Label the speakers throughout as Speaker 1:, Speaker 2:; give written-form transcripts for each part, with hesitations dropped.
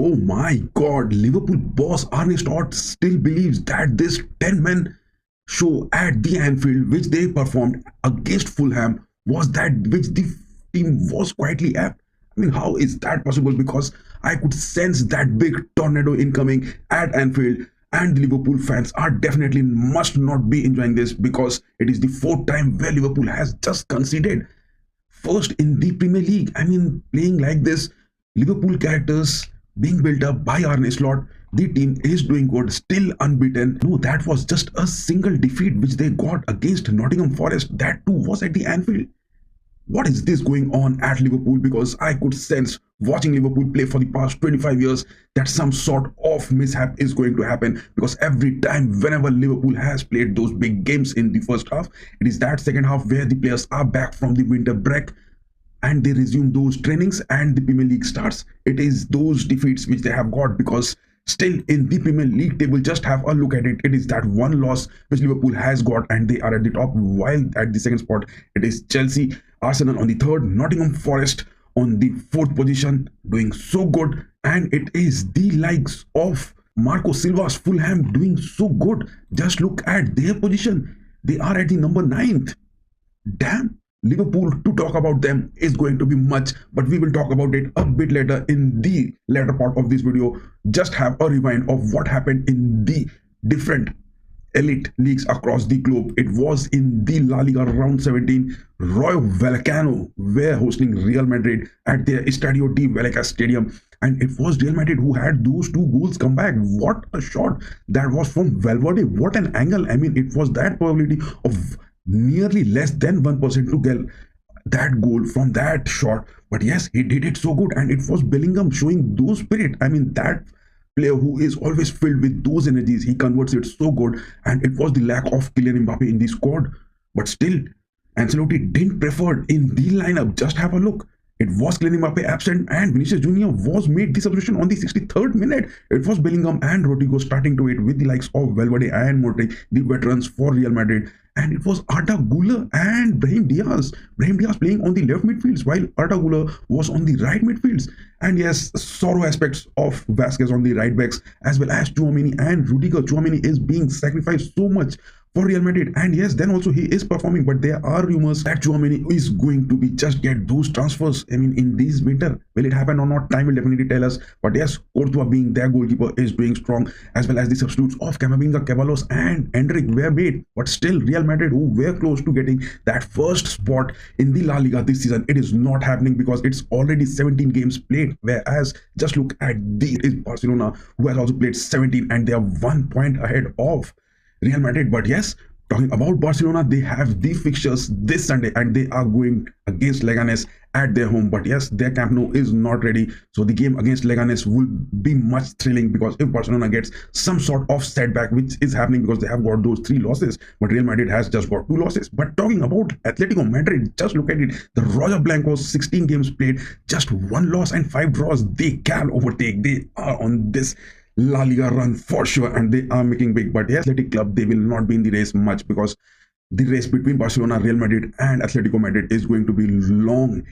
Speaker 1: Oh my God, Liverpool boss Arne Slot still believes that this 10-man show at the Anfield, which they performed against Fulham, was that which the team was quietly apt. I mean, how is that possible? Because I could sense that big tornado incoming at Anfield, and the Liverpool fans are definitely must not be enjoying this because it is the fourth time where Liverpool has just conceded first in the Premier League. I mean, playing like this, Liverpool characters being built up by Arne Slot. The team is doing good, still unbeaten. No, that was just a single defeat which they got against Nottingham Forest. That too was at the Anfield. What is this going on at Liverpool? Because I could sense watching Liverpool play for the past 25 years that some sort of mishap is going to happen, because every time whenever Liverpool has played those big games in the first half, it is that second half where the players are back from the winter break and they resume those trainings and the Premier League starts. It is those defeats which they have got, because still in the Premier League table, just have a look at it. It is that one loss which Liverpool has got and they are at the top, while at the second spot it is Chelsea, Arsenal on the third, Nottingham Forest on the fourth position, doing so good, and it is the likes of Marco Silva's Fulham doing so good. Just look at their position. They are at the number 9th. Damn. Liverpool, to talk about them is going to be much, but we will talk about it a bit later in the latter part of this video. Just have a rewind of what happened in the different elite leagues across the globe. It was in the La Liga round 17. Rayo Vallecano were hosting Real Madrid at their Estadio de Vallecas stadium, and it was Real Madrid who had those two goals come back. What a shot that was from Valverde. What an angle. I mean, it was that probability of nearly less than 1% to get that goal from that shot. But yes, he did it so good, and it was Bellingham showing those spirit. I mean, that player who is always filled with those energies, he converts it so good, and it was the lack of Kylian Mbappe in the squad. But still, Ancelotti didn't prefer in the lineup. Just have a look. It was Kylian Mbappe absent, and Vinicius Jr. was made the substitution on the 63rd minute. It was Bellingham and Rodrigo starting to it with the likes of Valverde and Modric, the veterans for Real Madrid. And it was Arda Güler and Brahim Diaz. Brahim Diaz playing on the left midfields while Arda Güler was on the right midfields. And yes, sorrow aspects of Vasquez on the right backs, as well as Tchouaméni and Rudiger. Tchouaméni is being sacrificed so much for Real Madrid, and yes, then also he is performing, but there are rumors that Tchouaméni is going to be just get those transfers. I mean, in this winter, will it happen or not? Time will definitely tell us. But yes, Courtois being their goalkeeper is doing strong, as well as the substitutes of Camavinga, Ceballos and Endrick were made. But still, Real Madrid, who were close to getting that first spot in the La Liga this season, it is not happening because it's already 17 games played, whereas just look at the Barcelona, who has also played 17 and they are 1 point ahead of Real Madrid. But yes, talking about Barcelona, they have the fixtures this Sunday and they are going against Leganes at their home. But yes, their Camp Nou is not ready, so the game against Leganes will be much thrilling, because if Barcelona gets some sort of setback, which is happening because they have got those 3 losses, but Real Madrid has just got 2 losses. But talking about Atletico Madrid, just look at it. The Roger Blancos, 16 games played, just 1 loss and 5 draws. They can overtake. They are on this La Liga run for sure, and they are making big. But yes, Athletic Club, they will not be in the race much, because the race between Barcelona, Real Madrid and Atletico Madrid is going to be long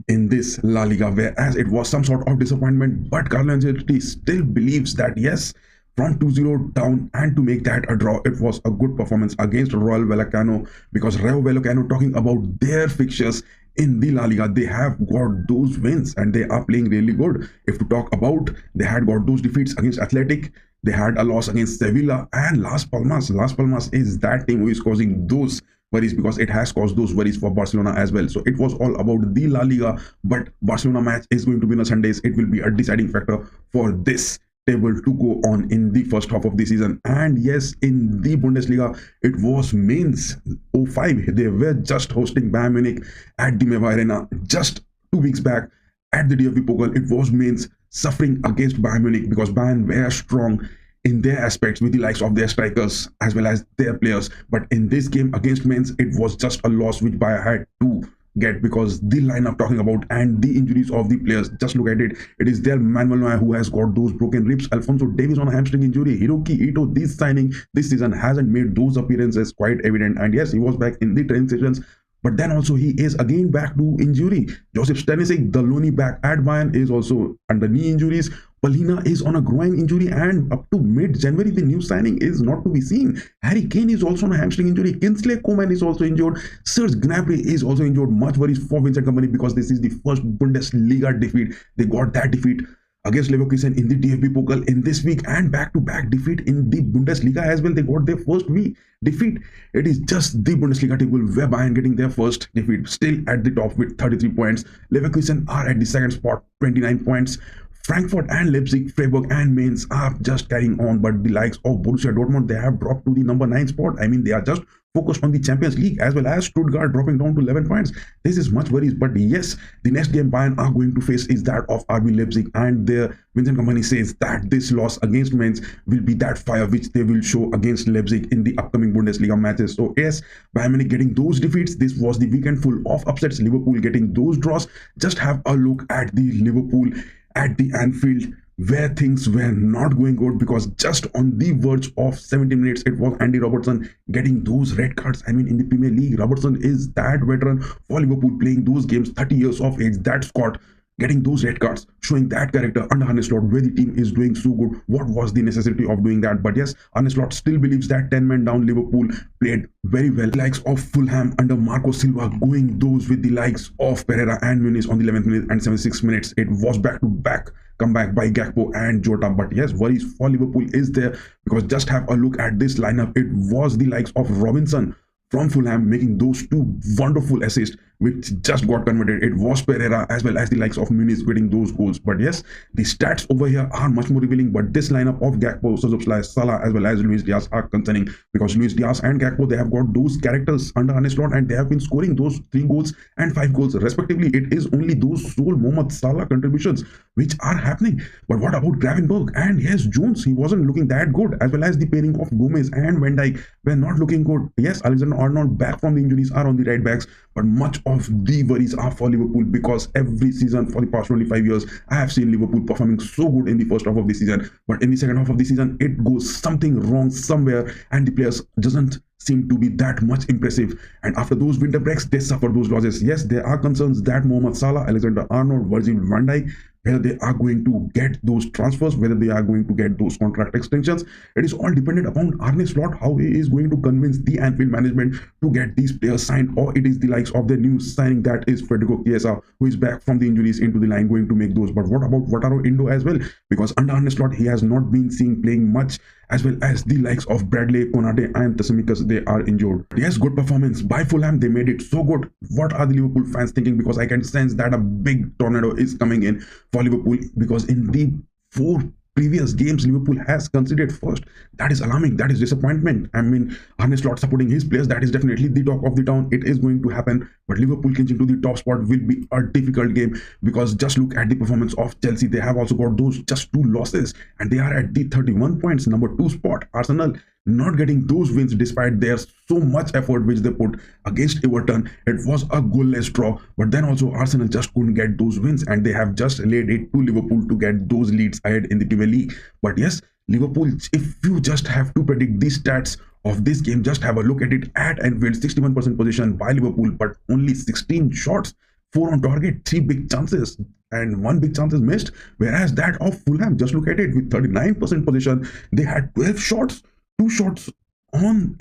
Speaker 1: in this La Liga, whereas it was some sort of disappointment. But Carlo Ancelotti still believes that yes, from 2-0 down and to make that a draw, it was a good performance against Rayo Vallecano, because Rayo Vallecano, talking about their fixtures in the La Liga, they have got those wins and they are playing really good. If to talk about, they had got those defeats against Athletic, they had a loss against Sevilla and Las Palmas. Las Palmas is that team who is causing those worries, because it has caused those worries for Barcelona as well. So it was all about the La Liga, but Barcelona match is going to be on Sundays. It will be a deciding factor for this table to go on in the first half of the season. And yes, in the Bundesliga, it was Mainz 05. They were just hosting Bayern Munich at the Meva Arena just 2 weeks back at the DFB Pokal. It was Mainz suffering against Bayern Munich, because Bayern were strong in their aspects with the likes of their strikers as well as their players. But in this game against Mainz, it was just a loss which Bayern had to get, because the lineup talking about and the injuries of the players, just look at it. It is their Manuel Neuer who has got those broken ribs, Alphonso Davies on a hamstring injury, Hiroki Ito, this signing this season hasn't made those appearances quite evident. And yes, he was back in the training sessions, but then also he is again back to injury. Joseph Stanisic, the lonely back at Bayern, is also under knee injuries, Palhinha is on a groin injury, and up to mid-January, the new signing is not to be seen. Harry Kane is also on a hamstring injury. Kingsley Coman is also injured. Serge Gnabry is also injured. Much worries for Vincent Company because this is the first Bundesliga defeat. They got that defeat against Leverkusen in the DFB Pokal in this week, and back-to-back defeat in the Bundesliga as well. They got their first week defeat. It is just the Bundesliga table where Bayern getting their first defeat, still at the top with 33 points. Leverkusen are at the second spot, 29 points. Frankfurt and Leipzig, Freiburg and Mainz are just carrying on, but the likes of Borussia Dortmund, they have dropped to the number 9 spot. I mean, they are just focused on the Champions League, as well as Stuttgart dropping down to 11 points. This is much worries, but yes, the next game Bayern are going to face is that of RB Leipzig, and their Vincent Kompany says that this loss against Mainz will be that fire which they will show against Leipzig in the upcoming Bundesliga matches. So yes, Bayern Munich getting those defeats. This was the weekend full of upsets. Liverpool getting those draws. Just have a look at the Liverpool at the Anfield, where things were not going good, because just on the verge of 70 minutes, it was Andy Robertson getting those red cards. I mean, in the Premier League, Robertson is that veteran for Liverpool, playing those games, 30 years of age. That Scott getting those red cards, showing that character under Arne Slot, where the team is doing so good. What was the necessity of doing that? But yes, Arne Slot still believes that 10 men down Liverpool played very well. The likes of Fulham under Marco Silva going those with the likes of Pereira and Muniz on the 11th minute and 76 minutes. It was back-to-back comeback by Gakpo and Jota. But yes, worries for Liverpool is there, because just have a look at this lineup. It was the likes of Robinson from Fulham making those two wonderful assists which just got converted. It was Pereira as well as the likes of Muniz getting those goals. But yes, the stats over here are much more revealing, but this lineup of Gakpo, Szoboszlai, Salah as well as Luis Diaz are concerning, because Luis Diaz and Gakpo, they have got those characters under Arne Slot, and they have been scoring those 3 goals and 5 goals respectively. It is only those sole Mohamed Salah contributions which are happening. But what about Gravenberch? And yes, Jones, he wasn't looking that good, as well as the pairing of Gomez and Van Dijk were not looking good. Yes, Alexander-Arnold back from the injuries are on the right backs, but much of the worries are for Liverpool, because every season for the past 25 years, I have seen Liverpool performing so good in the first half of the season, but in the second half of the season, it goes something wrong somewhere, and the players doesn't seem to be that much impressive. And after those winter breaks, they suffer those losses. Yes, there are concerns that Mohamed Salah, Alexander-Arnold, Virgil van Dijk, whether they are going to get those transfers, whether they are going to get those contract extensions. It is all dependent upon Arne Slot, how he is going to convince the Anfield management to get these players signed, or it is the likes of the new signing, that is Federico Chiesa, who is back from the injuries into the line, going to make those. But what about Wataru Endo as well? Because under Arne Slot, he has not been seen playing much, as well as the likes of Bradley, Konate and Tsimikas, they are injured. Yes, good performance by Fulham. They made it so good. What are the Liverpool fans thinking? Because I can sense that a big tornado is coming in for Liverpool, because in the 4 previous games, Liverpool has conceded first. That is alarming. That is disappointment. I mean, Arne Slot supporting his players, that is definitely the talk of the town. It is going to happen. But Liverpool clinching to the top spot will be a difficult game, because just look at the performance of Chelsea. They have also got those just 2 losses, and they are at the 31 points, number 2 spot. Arsenal not getting those wins despite their so much effort which they put against Everton. It was a goalless draw, but then also Arsenal just couldn't get those wins, and they have just laid it to Liverpool to get those leads ahead in the Premier League. But yes, Liverpool, if you just have to predict the stats of this game, just have a look at it at Anfield. 61% possession by Liverpool, but only 16 shots, 4 on target, 3 big chances, and 1 big chance is missed. Whereas that of Fulham, just look at it, with 39% possession, they had 12 shots, 3 shots on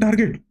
Speaker 1: target,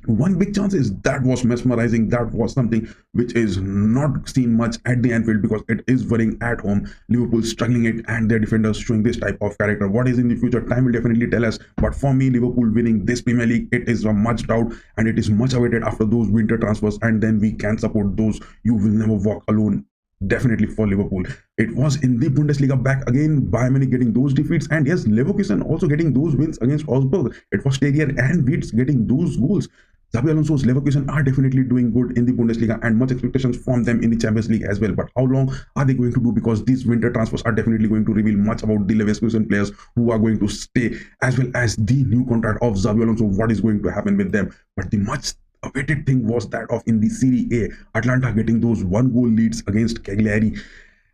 Speaker 1: 1 big chances. That was mesmerizing. That was something which is not seen much at the Anfield, because it is worrying at home. Liverpool struggling it, and their defenders showing this type of character. What is in the future, time will definitely tell us. But for me, Liverpool winning this Premier League, it is a much doubt, and it is much awaited after those winter transfers, and then we can support those You Will Never Walk Alone. Definitely for Liverpool. It was in the Bundesliga back again, Bayern Munich getting those defeats, and yes, Leverkusen also getting those wins against Augsburg. It was Terrier and Wirtz getting those goals. Xabi Alonso's Leverkusen are definitely doing good in the Bundesliga, and much expectations from them in the Champions League as well. But how long are they going to do? Because these winter transfers are definitely going to reveal much about the Leverkusen players who are going to stay, as well as the new contract of Xabi Alonso, what is going to happen with them. But the much awaited thing was that of in the Serie A, Atlanta getting those 1-goal leads against Cagliari.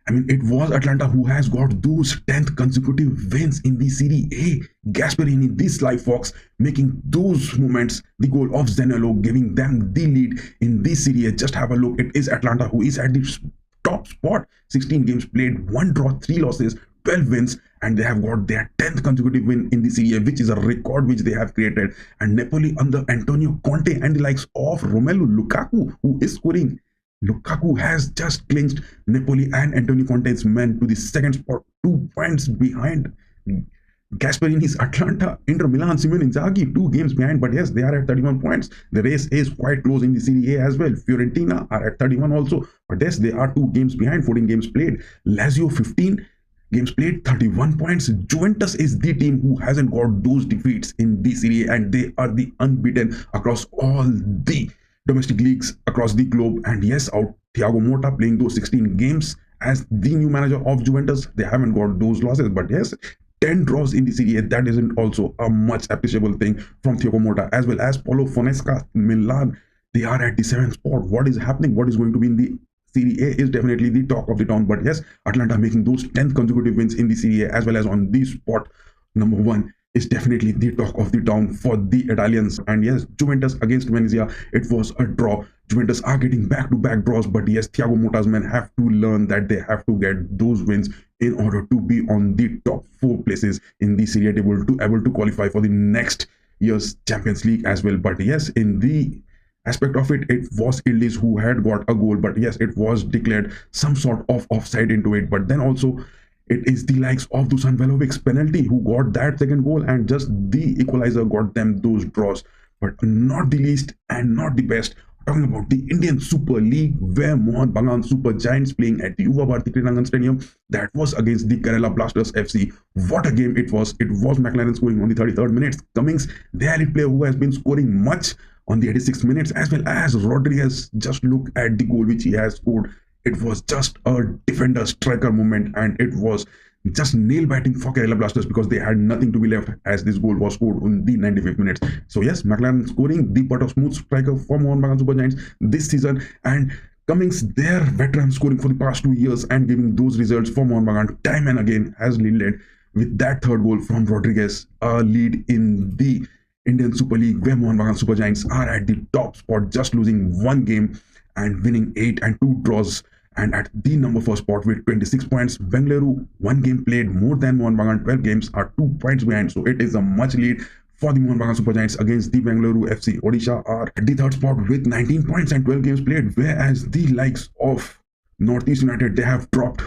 Speaker 1: I mean, it was Atlanta who has got those 10th consecutive wins in the Serie A. Gasperini, this Sly Fox, making those moments, the goal of Zaniolo, giving them the lead in this Serie A. Just have a look. It is Atlanta who is at the top spot. 16 games played, 1 draw, 3 losses, 12 wins, and they have got their 10th consecutive win in the Serie A, which is a record which they have created. And Napoli under Antonio Conte and the likes of Romelu Lukaku, who is scoring. Lukaku has just clinched Napoli and Antonio Conte's men to the second spot, 2 points behind Gasperini's Atlanta. Inter Milan, Simone Inzaghi, 2 games behind, but yes, they are at 31 points. The race is quite close in the Serie A as well. Fiorentina are at 31 also, but yes, they are 2 games behind, 14 games played. Lazio, 15 games played, 31 points. Juventus is the team who hasn't got those defeats in the Serie A, and they are the unbeaten across all the domestic leagues across the globe. And yes, out Thiago Motta playing those 16 games as the new manager of Juventus, they haven't got those losses, but yes, 10 draws in the Serie A, that isn't also a much appreciable thing from Thiago Motta. As well as Paulo Fonseca, Milan, they are at the 7th spot. What is happening? What is going to be in the Serie A is definitely the talk of the town. But yes, Atlanta making those 10th consecutive wins in the Serie A, as well as on the spot number 1, is definitely the talk of the town for the Italians. And yes, Juventus against Venezia, it was a draw. Juventus are getting back-to-back draws, but yes, Thiago Motta's men have to learn that they have to get those wins in order to be on the top 4 places in the Serie A table to able to qualify for the next year's Champions League as well. But yes, in the aspect of it, it was Ildiz who had got a goal, but yes, it was declared some sort of offside into it. But then also, it is the likes of Dusan Vlahovic's penalty who got that second goal, and just the equalizer got them those draws. But not the least and not the best, talking about the Indian Super League, where Mohun Bagan Super Giants playing at the Yuva Bharati Kridangan Stadium, that was against the Kerala Blasters FC. What a game it was. It was McLaren scoring on the 33rd minute. Cummings, the elite player who has been scoring much on the 86th minutes, as well as Rodriguez. Just look at the goal which he has scored. It was just a defender striker moment, and it was just nail biting for Kerala Blasters because they had nothing to be left as this goal was scored in the 95th minutes. So yes, McLaren scoring the but of smooth striker for Mohun Bagan Super Giants this season, and Cummings, their veteran, scoring for the past 2 years and giving those results for Mohun Bagan time and again, has led with that third goal from Rodriguez, a lead in the Indian Super League, where Mohun Bagan Super Giants are at the top spot, just losing 1 game and winning 8 and 2 draws, and at the number 4 spot with 26 points. Bengaluru, 1 game played more than Mohun Bagan, 12 games, are 2 points behind, so it is a much lead for the Mohun Bagan Super Giants against the Bengaluru FC. Odisha are at the 3rd spot with 19 points and 12 games played, whereas the likes of Northeast United, they have dropped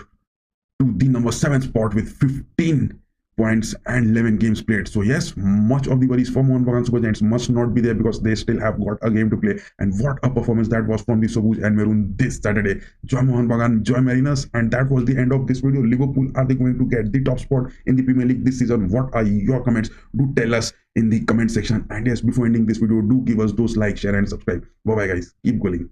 Speaker 1: to the number 7th spot with 15 points and 11 games played. So yes, much of the worries for Mohun Bagan Super Giants must not be there because they still have got a game to play. And what a performance that was from the Sobuj and Maroon this Saturday. Joy Mohun Bagan, Joy Mariners. And that was the end of this video. Liverpool, are they going to get the top spot in the Premier League this season? What are your comments? Do tell us in the comment section. And yes, before ending this video, do give us those like, share and subscribe. Bye bye guys, keep going.